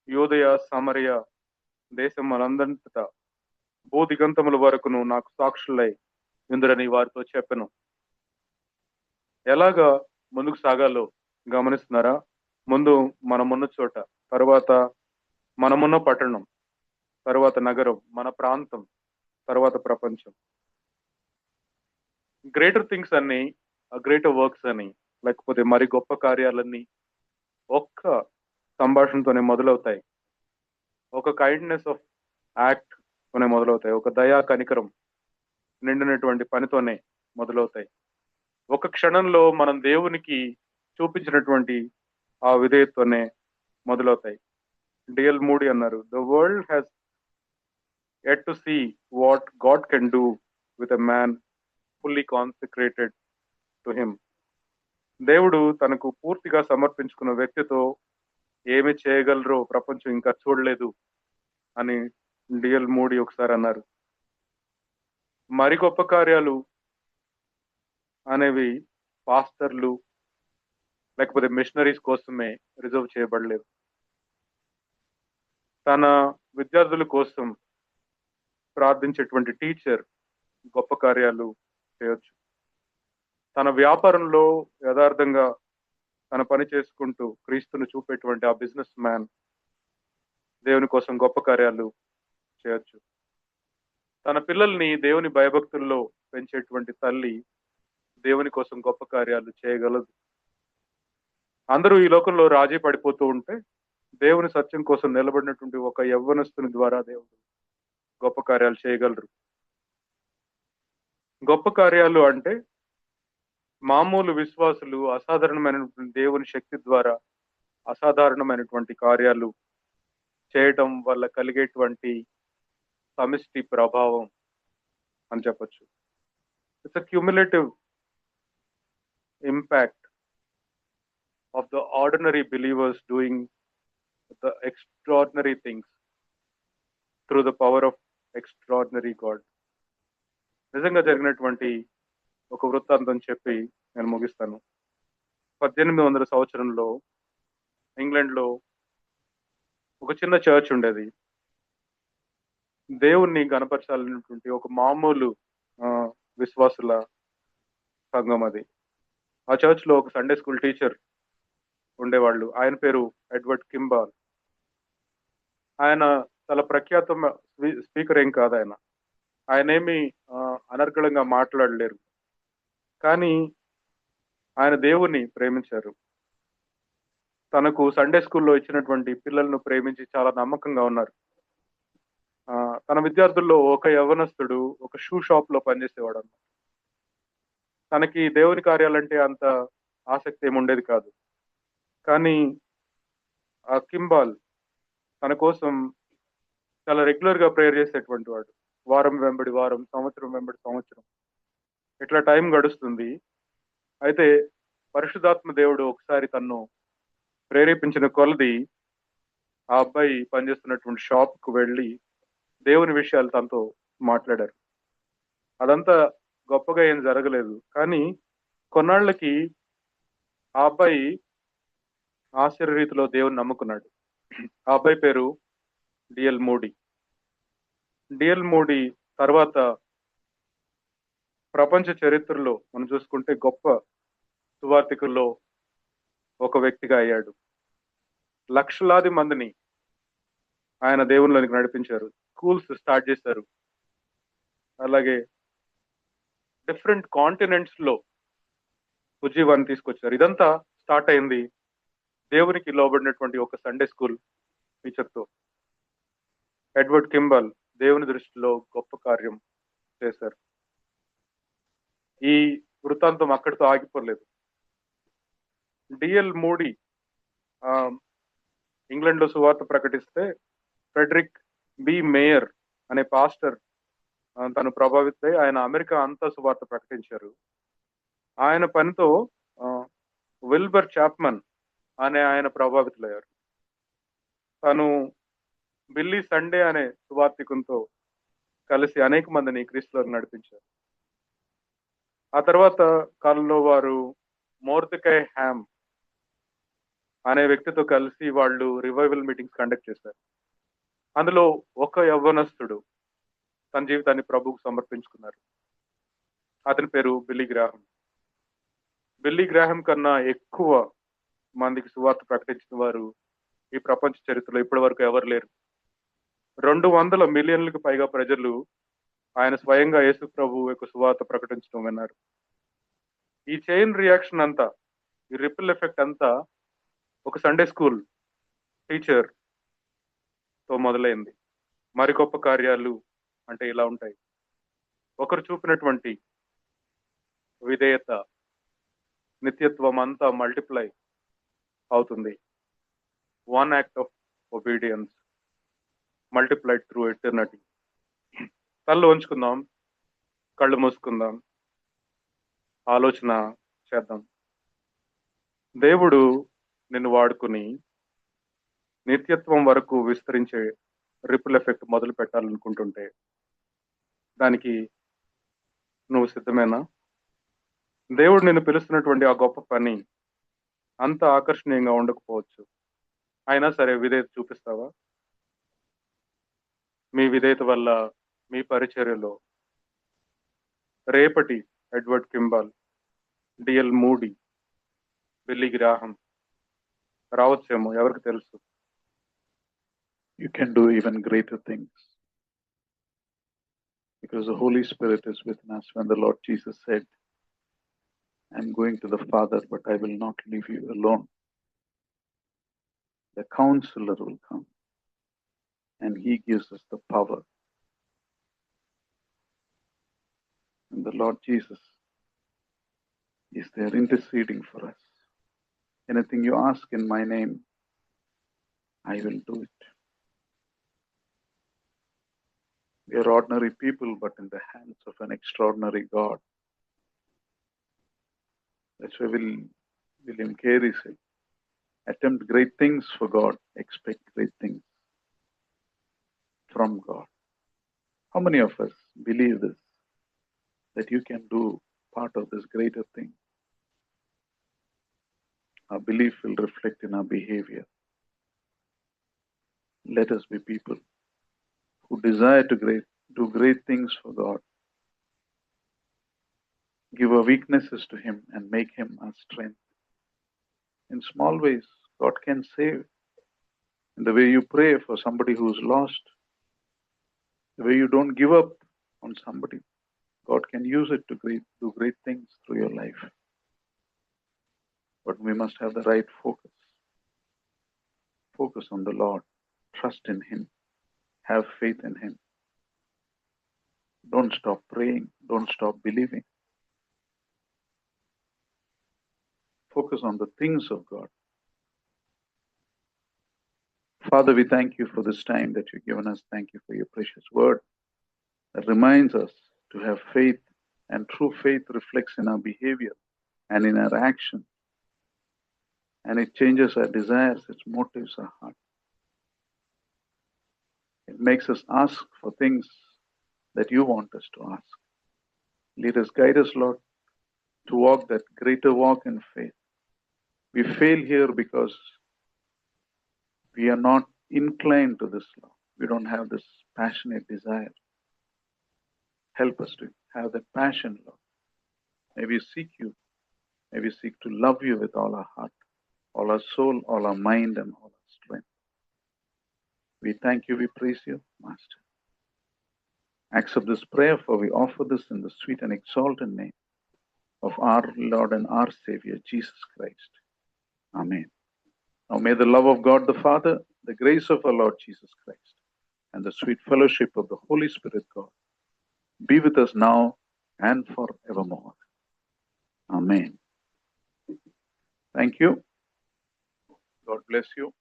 యూదయ సమరయ దేశం మనందంతటా భూదిగంతముల వరకును నాకు సాక్షులై ఇందురని వారితో చెప్పెను. ఎలాగా ముందుకు సాగాలో గమనిస్తున్నారా? ముందు మనమున్న చోట, తర్వాత మనమున్న పట్టణం, తర్వాత నగరం, మన ప్రాంతం, తర్వాత ప్రపంచం. గ్రేటర్ థింగ్స్ అన్ని, గ్రేటర్ వర్క్స్ అని, లేకపోతే మరి గొప్ప కార్యాలన్నీ ఒక్క సంభాషణతోనే మొదలవుతాయి. ఒక కైండ్నెస్ ఆఫ్ యాక్ట్ తోనే మొదలవుతాయి. ఒక దయా కనికరం నిండినటువంటి పనితోనే మొదలవుతాయి. ఒక క్షణంలో మనం దేవునికి చూపించినటువంటి ఆ విధేయతతోనే మొదలవుతాయి. డిఎల్ మూడీ అన్నారు, the world has yet to see what God can do with a man fully consecrated to him. దేవుడు తనకు పూర్తిగా సమర్పించుకున్న వ్యక్తితో ఏమి చేయగలరో ప్రపంచం ఇంకా చూడలేదు అని డిఎల్ మూడీ ఒకసారి అన్నారు. మరి గొప్ప కార్యాలు అనేవి పాస్టర్లు లేకపోతే మిషనరీస్ కోసమే రిజర్వ్ చేయబడలేదు. తన విద్యార్థుల కోసం ప్రార్థించేటువంటి టీచర్ గొప్ప కార్యాలు చేయొచ్చు. తన వ్యాపారంలో యథార్థంగా తన పని చేసుకుంటూ క్రీస్తును చూపేటువంటి ఆ బిజినెస్ మ్యాన్ దేవుని కోసం గొప్ప కార్యాలు చేయొచ్చు. తన పిల్లల్ని దేవుని భయభక్తుల్లో పెంచేటువంటి తల్లి దేవుని కోసం గొప్ప కార్యాలు చేయగలదు. అందరూ ఈ లోకంలో రాజీ పడిపోతూ ఉంటే దేవుని సత్యం కోసం నిలబడినటువంటి ఒక యవ్వనస్తుని ద్వారా దేవుడు గొప్ప కార్యాలు చేయగలరు. గొప్ప కార్యాలు అంటే మామూలు విశ్వాసులు అసాధారణమైనటువంటి దేవుని శక్తి ద్వారా అసాధారణమైనటువంటి కార్యాలు చేయటం వల్ల కలిగేటువంటి సమిష్టి ప్రభావం అని చెప్పొచ్చు. It's a cumulative impact of the ordinary believers doing the extraordinary things through the power of extraordinary God. నిజంగా జరిగినటువంటి ఒక వృత్తాంతం చెప్పి నేను ముగిస్తాను. 1800 సంవత్సరంలో ఇంగ్లాండ్ లో ఒక చిన్న చర్చ్ ఉండేది. దేవుణ్ణి గణపరచాలనేటువంటి ఒక మామూలు విశ్వాసుల సంఘం అది. ఆ చర్చ్ లో ఒక సండే స్కూల్ టీచర్ ఉండేవాళ్ళు. ఆయన పేరు ఎడ్వర్డ్ కింబాల్. ఆయన చాలా ప్రఖ్యాత స్పీకర్ ఏం కాదు. ఆయన ఏమి అనర్గళంగా మాట్లాడలేరు, కానీ ఆయన దేవుణ్ణి ప్రేమించారు. తనకు సండే స్కూల్లో ఇచ్చినటువంటి పిల్లలను ప్రేమించి చాలా నమ్మకంగా ఉన్నారు. తన విద్యార్థుల్లో ఒక యవ్వనస్తుడు ఒక షూ షాప్ లో పనిచేసేవాడు అన్నమాట. తనకి దేవుని కార్యాలంటే అంత ఆసక్తి ఏమి ఉండేది కాదు, కానీ ఆ కింబాల్ తన కోసం చాలా రెగ్యులర్ గా ప్రేయర్ చేసేటువంటి వాడు. వారం వెంబడి వారం, సంవత్సరం వెంబడి సంవత్సరం, ఇట్లా టైం గడుస్తుంది. అయితే పరిశుద్ధాత్మ దేవుడు ఒకసారి తన్ను ప్రేరేపించిన కొలది ఆ అబ్బాయి పనిచేస్తున్నటువంటి షాప్ కు వెళ్ళి దేవుని విషయాలు తనతో మాట్లాడారు. అదంతా గొప్పగా ఏం జరగలేదు. కానీ కొన్నాళ్ళకి ఆ అబ్బాయి ఆశ్చర్య రీతిలో దేవుని నమ్ముకున్నాడు. ఆ అబ్బాయి పేరు డిఎల్ మోడీ. డిఎల్ మోడీ తర్వాత ప్రపంచ చరిత్రలో మనం చూసుకుంటే గొప్ప సువార్థికుల్లో ఒక వ్యక్తిగా అయ్యాడు. లక్షలాది మందిని ఆయన దేవునిలోనికి నడిపించారు. స్కూల్స్ స్టార్ట్ చేశారు. అలాగే డిఫరెంట్ కాంటినెంట్స్ లో ఉజ్జీవాన్ని తీసుకొచ్చారు. ఇదంతా స్టార్ట్ అయింది దేవునికి లోబడినటువంటి ఒక సండే స్కూల్ టీచర్ తో. ఎడ్వర్డ్ కింబల్ దేవుని దృష్టిలో గొప్ప కార్యం చేశారు. ఈ వృత్తాంతం అక్కడితో ఆగిపోలేదు. డిఎల్ మోడీ ఇంగ్లాండ్ లో సువార్త ప్రకటిస్తే ఫ్రెడరిక్ బి మేయర్ అనే పాస్టర్ తను ప్రభావితై ఆయన అమెరికా అంతా సువార్త ప్రకటించారు. ఆయన పనితో విల్బర్ చాప్మన్ అనే ఆయన ప్రభావితులయ్యారు. తను బిల్లీ సండే అనే సువార్థికునితో కలిసి అనేక మందిని క్రీస్తులోకి నడిపించారు. ఆ తర్వాత కాలంలో వారు మోర్దెకై హ్యామ్ అనే వ్యక్తితో కలిసి వాళ్ళు రివైవల్ మీటింగ్స్ కండక్ట్ చేశారు. అందులో ఒక యవ్వనస్తుడు తన జీవితాన్ని ప్రభువుకు సమర్పించుకున్నారు. అతని పేరు బిల్లీ గ్రాహం. బిల్లీ గ్రాహం కన్నా ఎక్కువ మందికి సువార్త ప్రకటించిన వారు ఈ ప్రపంచ చరిత్రలో ఇప్పటి వరకు ఎవరు లేరు. 200 మిలియన్లకు పైగా ప్రజలు ఆయన స్వయంగా యేసు ప్రభు యొక్క సువార్త ప్రకటించడం విన్నారు. ఈ చైన్ రియాక్షన్ అంతా, ఈ రిపిల్ ఎఫెక్ట్ అంతా ఒక సండే స్కూల్ టీచర్ తో మొదలైంది. మరి గొప్ప కార్యాలు అంటే ఇలా ఉంటాయి. ఒకరు చూపినటువంటి విధేయత నిత్యత్వం అంతా మల్టిప్లై అవుతుంది. One act of obedience multiplied through eternity. కళ్ళు ఉంచుకుందాం, కళ్ళు మూసుకుందాం, ఆలోచన చేద్దాం. దేవుడు నిన్ను వాడుకుని నిత్యత్వం వరకు విస్తరించే రిపుల్ ఎఫెక్ట్ మొదలు పెట్టాలనుకుంటుంటే దానికి నువ్వు సిద్ధమేనా? దేవుడు నిన్ను పిలుస్తున్నటువంటి ఆ గొప్ప పని అంత ఆకర్షణీయంగా ఉండకపోవచ్చు, అయినా సరే విధేయత చూపిస్తావా? మీ విధేయత వల్ల మీ పరిచర్యలో రేపటి Edward Kimball, DL Moody, Billy Graham రావచ్చేమో, ఎవరికి తెలుసు? You can do even greater things because the Holy Spirit is within us. When the Lord Jesus said, I'm going to the Father, but I will not leave you alone. The Counselor will come and He gives us the power. And the Lord Jesus is there interceding for us. Anything you ask in my name, I will do it. We are ordinary people, but in the hands of an extraordinary God. That's why William Carey said, attempt great things for God, expect great things from God. How many of us believe this, that you can do part of this greater thing? Our belief will reflect in our behavior. Let us be people who desire to do great things for God. Give our weaknesses to Him and make Him our strength. In small ways, God can save. In the way you pray for somebody who's lost, the way you don't give up on somebody, God can use it to do great things through your life. But we must have the right focus. Focus on the Lord. Trust in Him. Have faith in Him. Don't stop praying. Don't stop believing. Focus on the things of God. Father, we thank you for this time that you've given us. Thank you for your precious word that reminds us to have faith, and true faith reflects in our behavior and in our action. And it changes our desires, it motives our heart. It makes us ask for things that you want us to ask. Lead us, guide us, Lord, to walk that greater walk in faith. We fail here because we are not inclined to this, Lord. We don't have this passionate desire. Help us to have that passion, Lord. May we seek you. May we seek to love you with all our heart, all our soul, all our mind, and all our strength. We thank you, we praise you, Master. Accept this prayer, for we offer this in the sweet and exalted name of our Lord and our Savior, Jesus Christ. Amen. Now may the love of God the Father, the grace of our Lord Jesus Christ, and the sweet fellowship of the Holy Spirit God be with us now and forevermore. Amen. Thank you. God bless you.